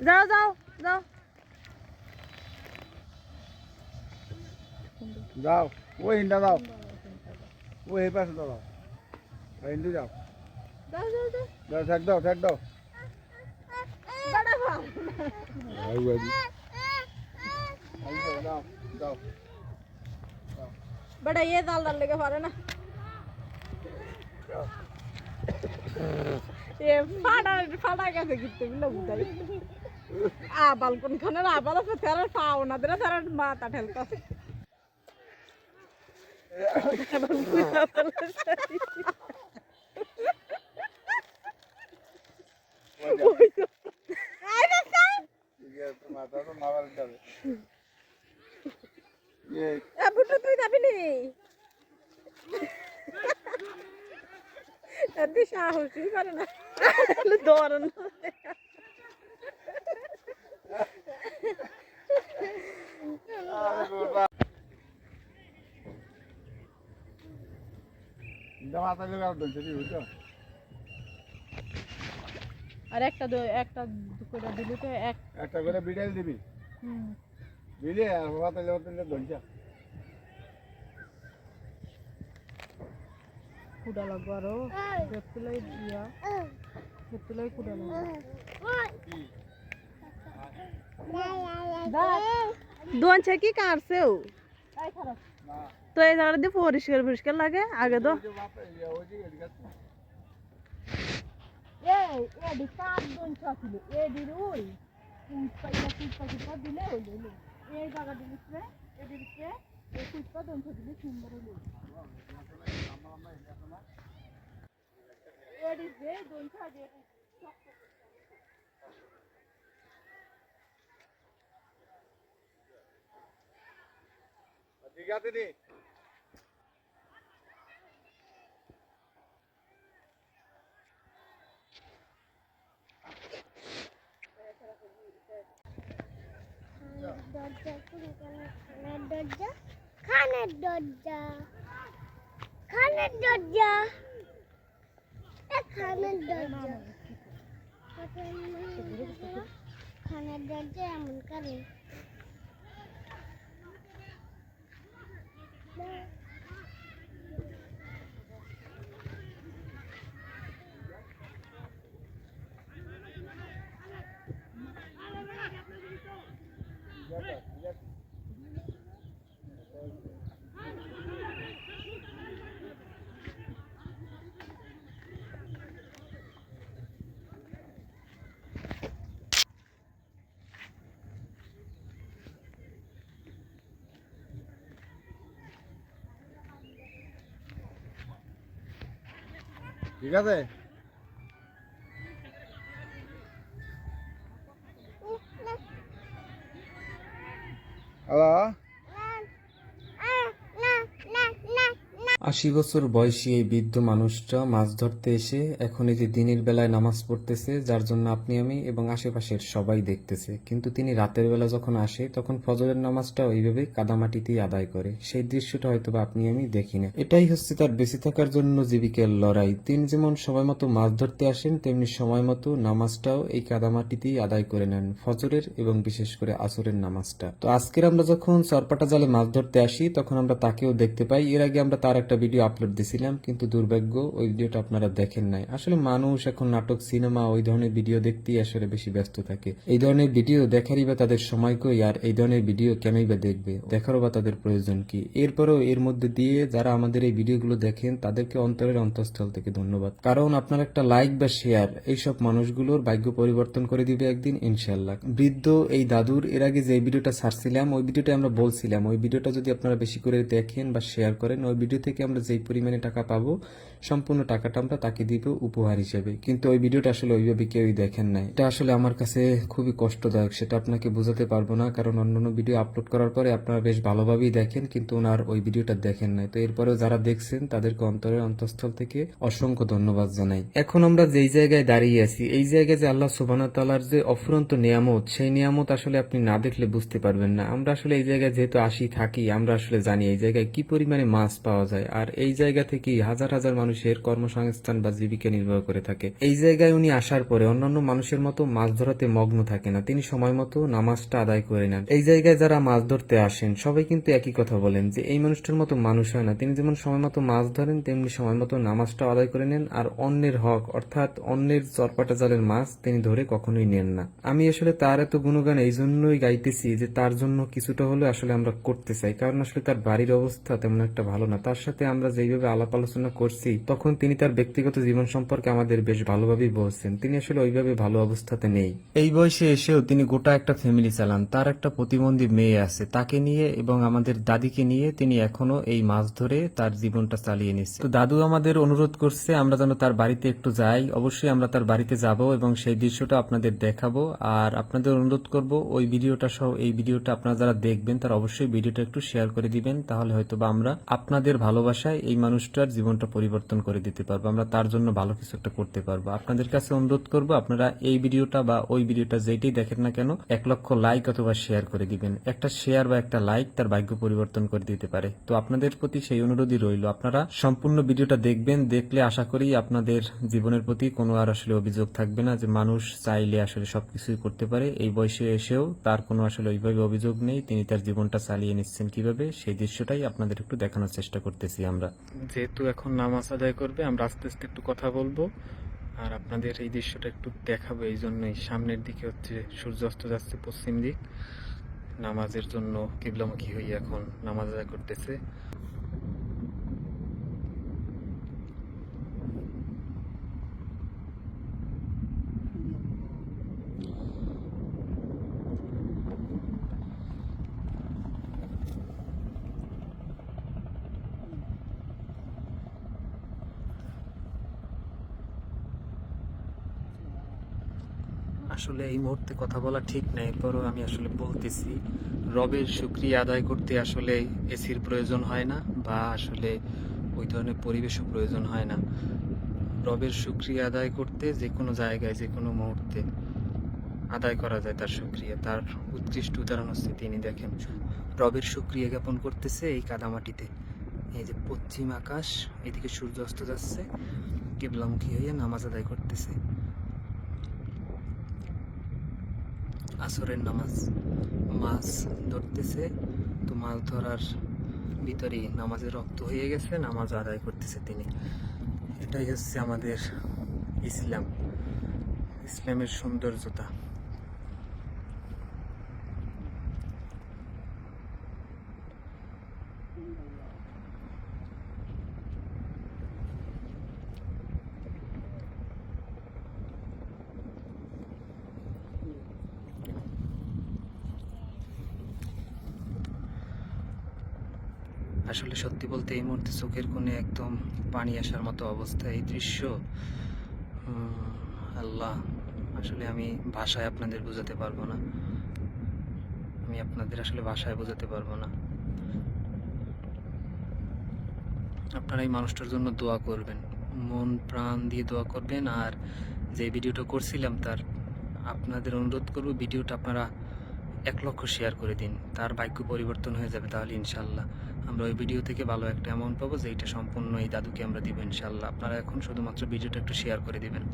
যাও যাও যাও যাও ওই হিন্ডা যাও ওই এই পাশে দাও হিন্দি যাও যাও যাও যাও যাও ঠেক দাও বড় ভাই যাও যাও बड़ा ये दाल डालने के बारे ना ये फाड़ा फाड़ा कैसे कितने भी लोग उधर आ बालकन खाने ना बालों पे तेरा पाव ना तेरा माता ठेलता মাথা তো মারার যাবে বুটু তুই যাবি নি এদি সাহসই করে না দৌড়ান মাথা জোগাড় ধরছে বুঝছো আর একটা করে দিলি তো একটা করে বিড়াল দিবি বিলে মাথা জোগাড় ধরছে কুড়া লাগবো আরো বেতুলাই দিয়া বেতুলাই কুড়া লাগবো দোন ছে কি কাটছে ও তো এই জায়গাটা দিয়ে পরিষ্কার পরিষ্কার লাগে আগে তো এডি কাট দোন ছিল এডির ওই কুইপা দিলে হইল এই জায়গাটা দিচ্ছে এডির কে এই কুইপা দোন দিলে সুন্দর হইল এডির যে দোন দিয়ে ঠিক আছে নি খানের দরজা খানের দরজা এমন করে ঠিক আছে হ্যালো 80 বছর বয়সী এই বৃদ্ধ মানুষটা মাছ ধরতে এসে এখন এই যে দিনের বেলায় নামাজ পড়তেছে, যার জন্য আপনি আমি এবং আশেপাশের সবাই দেখতেছে। কিন্তু তিনি রাতের বেলা যখন আসে তখন ফজরের নামাজটা ওইভাবে কাদামাটিতেই আদায় করে। সেই দৃশ্যটা হয়তো বা আপনি আমি দেখি না। এটাই হচ্ছে তার বেঁচে থাকার জন্য জীবিকার লড়াই। তিনি যেমন সময় মতো মাছ ধরতে আসেন, তেমনি সময় মতো নামাজটাও এই কাদামাটিতেই আদায় করে নেন, ফজরের এবং বিশেষ করে আসরের নামাজটা। তো আজকের আমরা যখন চরপাটা জালে মাছ ধরতে আসি তখন আমরা তাকেও দেখতে পাই। এর আগে আমরা তার একটা ভিডিও আপলোড দিছিলাম, কিন্তু দুর্ভাগ্য ওই ভিডিওটা আপনারা দেখেন নাই। আসলে মানুষ এখন নাটক, সিনেমা ওই ধরনের ভিডিও দেখতেই আসলে বেশি ব্যস্ত থাকে। এই ধরনের ভিডিও দেখারই বা তাদের সময় কই, আর এই ধরনের ভিডিও কেনই বা দেখবে, দেখারও বা তাদের প্রয়োজন কি? এরপরেও এর মধ্যে দিয়ে যারা আমাদের এই ভিডিওগুলো দেখেন তাদেরকে অন্তরের অন্তঃস্থল থেকে ধন্যবাদ। কারণ আপনার একটা লাইক বা শেয়ার এইসব মানুষগুলোর ভাগ্য পরিবর্তন করে দিবে একদিন ইনশাল্লাহ। বৃদ্ধ এই দাদুর এর আগে যে ভিডিওটা ছাড়ছিলাম ওই ভিডিওটা আমরা বলছিলাম ওই ভিডিওটা যদি আপনারা বেশি করে দেখেন বা শেয়ার করেন, ওই ভিডিও থেকে আমরা যেই পরিমাণে টাকা পাবো সম্পূর্ণ টাকাটা আমরা তাকে দিব উপহার হিসেবে। কিন্তু ওই ভিডিওটা আসলে ওইভাবে কেউই দেখেন নাই। এটা আসলে আমার কাছে খুবই কষ্টদায়ক, সেটা আপনাকে বোঝাতে পারবো না। কারণ অন্যান্য ভিডিও আপলোড করার পরে আপনারা বেশ ভালোভাবেই দেখেন, কিন্তু ওনার ওই ভিডিওটা দেখেন নাই। তো এরপরেও যারা দেখছেন তাদেরকে অন্তরের অন্তঃস্থল থেকে অসংখ্য ধন্যবাদ জানাই। এখন আমরা যেই জায়গায় দাঁড়িয়ে আছি, এই জায়গায় যে আল্লাহ সুবহানাহু ওয়া তাআলার যে অফুরন্ত নিয়ামত, সেই নিয়ামত আসলে আপনি না দেখলে বুঝতে পারবেন না। আমরা আসলে এই জায়গায় যেহেতু আসি থাকি, আমরা আসলে জানি এই জায়গায় কি পরিমাণে মাছ পাওয়া যায়। আর এই জায়গা থেকেই হাজার হাজার মানুষের কর্মসংস্থান বা জীবিকা নির্বাহ করে থাকে। এই জায়গায় উনি আসার পরে অন্যান্য মানুষের মতো মাছ ধরাতে মগ্ন থাকে না, তিনি সময় মতো নামাজটা আদায় করে নেন। এই জায়গায় যারা মাছ ধরতে আসেন সবাই কিন্তু একই কথা বলেন যে এই মানুষটার মতো মানুষ হয় না, তিনি যেমন সময় মতো মাছ ধরেন তেমনি সময় মতো নামাজটা আদায় করে নেন, আর অন্যের হক অর্থাৎ অন্যের চরপাটা জালের মাছ তিনি ধরে কখনোই নেন না। আমি আসলে তার এত গুণগান এই জন্যই গাইতেছি যে তার জন্য কিছুটা হলে আসলে আমরা করতে চাই, কারণ আসলে তার বাড়ির অবস্থা তেমন একটা ভালো না। তার সাথে আমরা যেইভাবে আলাপ আলোচনা করছি তখন তিনি তার ব্যক্তিগত জীবন সম্পর্কে আমাদের বেশ ভালোভাবেই বলছেন, তিনি আসলে ওইভাবে ভালো অবস্থাতে নেই। এই বয়সে এসেও তিনি গোটা একটা ফ্যামিলি চালান, তার একটা প্রতিবন্ধী মেয়ে আছে, তাকে নিয়ে এবং আমাদের দাদিকে নিয়ে তিনি এখনো এই মাছ ধরে তার জীবনটা চালিয়ে নিচ্ছে। তো দাদু আমাদের অনুরোধ করছে আমরা যেন তার বাড়িতে একটু যাই, অবশ্যই আমরা তার বাড়িতে যাব এবং সেই দৃশ্যটা আপনাদের দেখাবো। আর আপনাদের অনুরোধ করব ওই ভিডিওটা সহ এই ভিডিওটা আপনারা যারা দেখবেন তারা অবশ্যই ভিডিওটা একটু শেয়ার করে দিবেন, তাহলে হয়তো বা আমরা আপনাদের ভালোবাসায় এই মানুষটার জীবনটা পরিবর্তন করে দিতে পারবো, আমরা তার জন্য ভালো কিছু একটা করতে পারবো। আপনাদের কাছে অনুরোধ করব আপনারা এই ভিডিওটা বা ওই ভিডিওটা যেটাই দেখেন না কেন 1 লক্ষ লাইক অথবা শেয়ার করে দিবেন। একটা শেয়ার বা একটা লাইক তার ভাগ্য পরিবর্তন করে দিতে পারে। তো আপনাদের প্রতি সেই অনুরোধই রইল, আপনারা সম্পূর্ণ ভিডিওটা দেখবেন, দেখলে আশা করি আপনাদের জীবনের প্রতি কোনো আর আসলে অভিযোগ থাকবে না যে মানুষ চাইলে আসলে সবকিছুই করতে পারে। এই বয়সে এসেও তার কোনো আসলে ওইভাবে অভিযোগ নেই, তিনি তার জীবনটা চালিয়ে নিচ্ছেন কিভাবে সেই দৃশ্যটাই আপনাদের একটু দেখানোর চেষ্টা করতেছি। আমরা যেহেতু এখন নামাজ আদায় করবে আমরা আস্তে আস্তে একটু কথা বলবো আর আপনাদের এই দৃশ্যটা একটু দেখাবো। এই জন্যই সামনের দিকে হচ্ছে সূর্য অস্ত যাচ্ছে পশ্চিম দিক, নামাজের জন্য কিবলামুখী হয়ে এখন নামাজ আদায় করতেছে। আসলে এই মুহূর্তে কথা বলা ঠিক নাই, এরপরও আমি আসলে বলতেছি রবের শুকরিয়া আদায় করতে আসলে এসির প্রয়োজন হয় না বা আসলে ওই ধরনের পরিবেশও প্রয়োজন হয় না। রবের শুকরিয়া আদায় করতে যে কোনো জায়গায় যে কোনো মুহূর্তে আদায় করা যায় তার শুকরিয়া। তার উৎকৃষ্ট উদাহরণ হচ্ছে তিনি দেখেন রবের শুকরিয়া জ্ঞাপন করতেছে এই কাদামাটিতে। এই যে পশ্চিম আকাশ, এদিকে সূর্য অস্ত যাচ্ছে, কিবলামুখী হয়ে নামাজ আদায় করতেছে। আসরের নামাজ, মাছ ধরতেছে, তো মাছ ধরার ভিতরেই নামাজের রক্ত হয়ে গেছে, নামাজ আদায় করতেছে তিনি। এটাই হচ্ছে আমাদের ইসলাম, ইসলামের সৌন্দর্যতা। আসলে সত্যি বলতে এই মুহূর্তে চোখের কোণে একদম পানি আসার মতো অবস্থা, এই দৃশ্য আল্লাহ, আসলে আমি ভাষায় আপনাদের বোঝাতে পারবো না, আমি আপনাদের আসলে ভাষায় বোঝাতে পারবো না। আপনারা এই মানুষটার জন্য দোয়া করবেন, মন প্রাণ দিয়ে দোয়া করবেন। আর যে ভিডিওটা করছিলাম তার আপনাদের অনুরোধ করব ভিডিওটা আপনারা 1 লক্ষ শেয়ার করে দিন, তার ভাগ্য পরিবর্তন হয়ে যাবে। তাহলে ইনশাল্লাহ আমরা ওই ভিডিও থেকে ভালো একটা অ্যামাউন্ট পাবো, যেটা সম্পূর্ণ এই দাদুকে আমরা দিব ইনশাল্লাহ। আপনারা এখন শুধুমাত্র ভিডিওটা একটু শেয়ার করে দিবেন।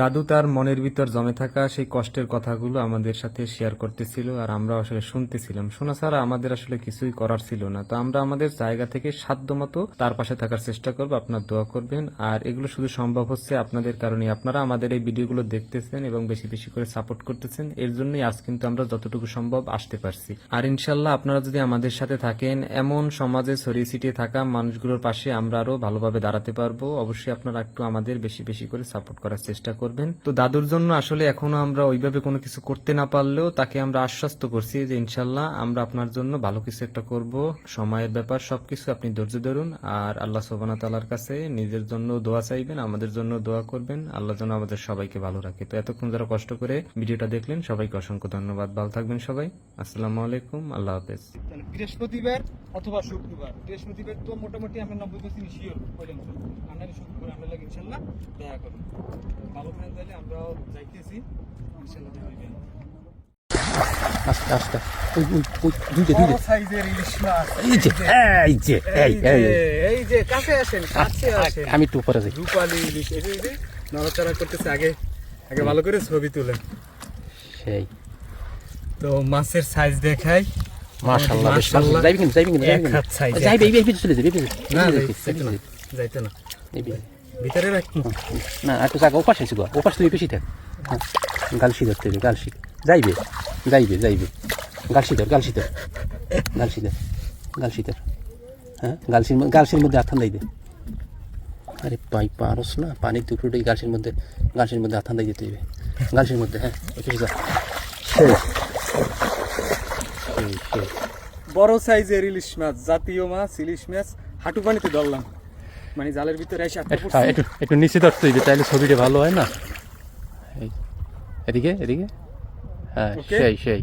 দাদু তার মনের ভিতর জমে থাকা সেই কষ্টের কথাগুলো আমাদের সাথে শেয়ার করতেছিল আর আমরা আসলে শুনতেছিলাম। শোনা ছাড়া আমাদের আসলে কিছুই করার ছিল না। তো আমরা আমাদের জায়গা থেকে সাধ্যমতো তার পাশে থাকার চেষ্টা করবো, আপনার দোয়া করবেন। আর এগুলো শুধু সম্ভব হচ্ছে আপনাদের কারণে, আপনারা আমাদের এই ভিডিওগুলো দেখতেছেন এবং বেশি বেশি করে সাপোর্ট করতেছেন, এর জন্যই আজ কিন্তু আমরা যতটুকু সম্ভব আসতে পারছি। আর ইনশাল্লাহ আপনারা যদি আমাদের সাথে থাকেন, এমন সমাজে ছড়িয়ে ছিটিয়ে থাকা মানুষগুলোর পাশে আমরা আরো ভালোভাবে দাঁড়াতে পারবো। অবশ্যই আপনারা একটু আমাদের বেশি বেশি করে সাপোর্ট করার চেষ্টা করবেন। তো দাদুর জন্য আসলে এখনো আমরা ওইভাবে কোনো কিছু করতে না পারলেও তাকে আমরা আশ্বস্ত করছি যে ইনশাল্লাহ আমরা আপনার জন্য ভালো কিছু একটা করব। সময়ের ব্যাপার, সবকিছু আপনি ধৈর্য ধরুন, আর আল্লাহ সুবহানাহু ওয়া তাআলার কাছে নিজের জন্য দোয়া চাইবেন, আমাদের জন্য দোয়া করবেন, আল্লাহ যেন আমাদের সবাইকে ভালো রাখে। তো এতক্ষণ যারা কষ্ট করে ভিডিওটা দেখলেন সবাইকে অসংখ্য ধন্যবাদ। ভালো থাকবেন সবাই, আসসালামু আলাইকুম, আল্লাহ হাফেজ। তাহলে বৃহস্পতিবার অথবা শুক্রবার, বৃহস্পতিবার তো মোটামুটি আমরা 90% শিওর বলেন, আমরা শুক্রবার আমরা লাগে ইনশাল্লাহ দেখা করব। ভালো থাকেন, তাহলে আমরাও যাইতেছি ইনশাল্লাহ দেখা হবে। আস্তে আস্তে ওই ওই ওই দুইটা বড় সাইজের ইলিশ মাছ, এই যে এই যে এই এই এই যে কাছে আসেন, কাছে আসেন। আমি একটু উপরে যাই। রূপালী ইলিশ, এই যে নড়াচড়া করতেছে, আগে আগে ভালো করে ছবি তুলেন। সেই তো মাছের সাইজ দেখাই, মাশাআল্লাহ, বেশ ভালো। যাইবি কিন্তু এক হাত size, যাইবে এই এই চলে যাবে এই না যাইতে না, যাইতে না, ভিতরে রাখুন। না একটু জায়গা ওপাশে আছে গো, ওপাশ তুই বেশি থাক। গালসি ধরতে হবে, গালসি যাইবে যাইবে যাইবে, গালসি ধর গালসি ধর গালসি ধর গালসি ধর, হ্যাঁ গালসির মধ্যে আথান দিই দে। আরে পাই পারস না, পানির টুকরোটা গালসির মধ্যে আথান দিয়ে দিতে হবে, গালসির মধ্যে। হ্যাঁ ওই যা সেই সেই সেই বড় সাইজের ইলিশ মাছ, জাতীয় মাছ ইলিশ মাছ, হাঁটু পানিতে ধরলাম, মানে জালের ভিতরে এসে আটকে পড়ছে। একটু একটু নিচে ধরতে হইবে, তাইলে ছবিটা ভালো হয় না। এই এদিকে এদিকে, হ্যাঁ Okay. সেই সেই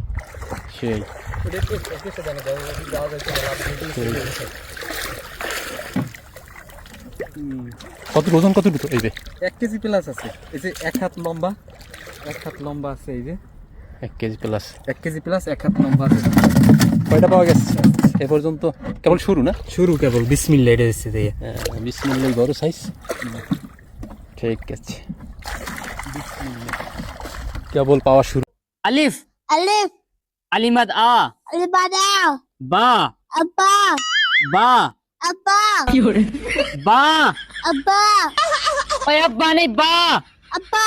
সেই ওটা একটু সাজানো দাও, যাওয়া যাচ্ছে না, লাভ দিয়ে কত ওজন কত দুটো এই যে 1 কেজি প্লাস আছে। এই যে 1 হাত লম্বা, 1 হাত লম্বা আছে, এই যে 1 কেজি প্লাস 1 কেজি প্লাস 1 হাত লম্বা আছে। কয়টা পাওয়া গেছে এ পর্যন্ত? কেবল শুরু না, শুরু কেবল, বিসমিল্লাহ এটা দিচ্ছে দিয়ে। বিসমিল্লাহ, বড় সাইজ। ঠিক আছে, কেবল পাওয়া শুরু। अलिफ Alif, अलीमद आ Alibada, बा Abba, बा Abba, बा Abba, ओए अब्बा नहीं बा Abba.